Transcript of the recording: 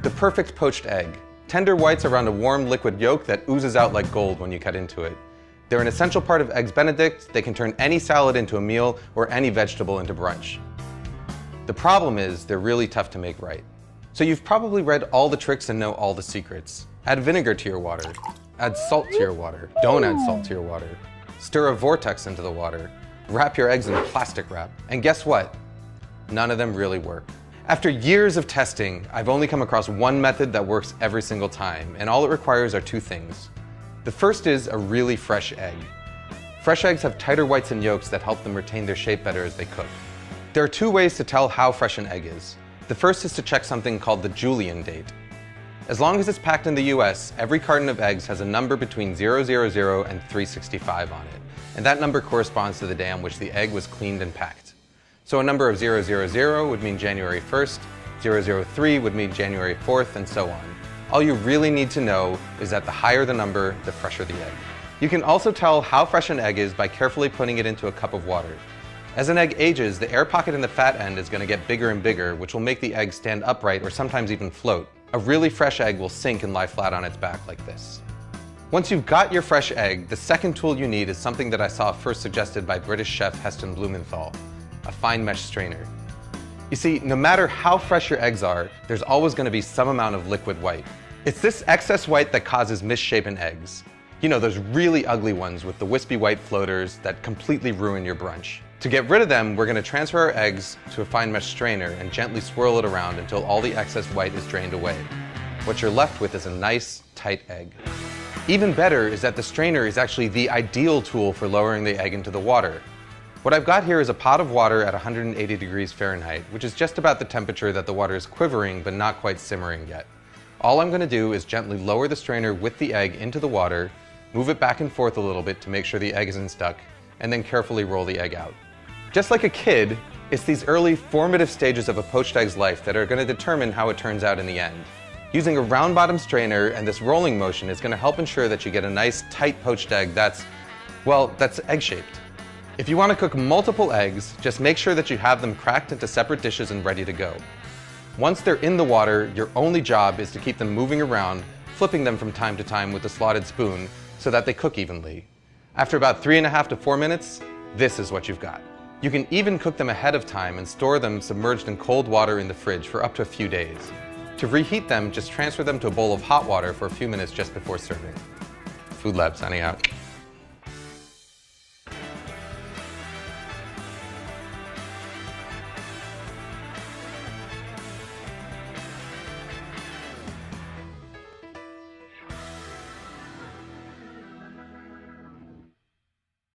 The perfect poached egg. Tender whites around a warm liquid yolk that oozes out like gold when you cut into it. They're an essential part of Eggs Benedict. They can turn any salad into a meal or any vegetable into brunch. The problem is they're really tough to make right. So you've probably read all the tricks and know all the secrets. Add vinegar to your water. Add salt to your water. Don't add salt to your water. Stir a vortex into the water. Wrap your eggs in plastic wrap. And guess what? None of them really work. After years of testing, I've only come across one method that works every single time, and all it requires are two things. The first is a really fresh egg. Fresh eggs have tighter whites and yolks that help them retain their shape better as they cook. There are two ways to tell how fresh an egg is. The first is to check something called the Julian date. As long as it's packed in the US, every carton of eggs has a number between 000 and 365 on it, and that number corresponds to the day on which the egg was cleaned and packed. So a number of 000 would mean January 1st, 003 would mean January 4th, and so on. All you really need to know is that the higher the number, the fresher the egg. You can also tell how fresh an egg is by carefully putting it into a cup of water. As an egg ages, the air pocket in the fat end is going to get bigger and bigger, which will make the egg stand upright or sometimes even float. A really fresh egg will sink and lie flat on its back like this. Once you've got your fresh egg, the second tool you need is something that I saw first suggested by British chef Heston Blumenthal, a fine mesh strainer. You see, no matter how fresh your eggs are, there's always going to be some amount of liquid white. It's this excess white that causes misshapen eggs. You know, those really ugly ones with the wispy white floaters that completely ruin your brunch. To get rid of them, we're going to transfer our eggs to a fine mesh strainer and gently swirl it around until all the excess white is drained away. What you're left with is a nice, tight egg. Even better is that the strainer is actually the ideal tool for lowering the egg into the water. What I've got here is a pot of water at 180 degrees Fahrenheit, which is just about the temperature that the water is quivering but not quite simmering yet. All I'm going to do is gently lower the strainer with the egg into the water, move it back and forth a little bit to make sure the egg isn't stuck, and then carefully roll the egg out. Just like a kid, it's these early formative stages of a poached egg's life that are going to determine how it turns out in the end. Using a round bottom strainer and this rolling motion is going to help ensure that you get a nice tight poached egg that's egg-shaped. If you want to cook multiple eggs, just make sure that you have them cracked into separate dishes and ready to go. Once they're in the water, your only job is to keep them moving around, flipping them from time to time with a slotted spoon so that they cook evenly. After about 3.5 to 4 minutes, this is what you've got. You can even cook them ahead of time and store them submerged in cold water in the fridge for up to a few days. To reheat them, just transfer them to a bowl of hot water for a few minutes just before serving. Food Lab signing out.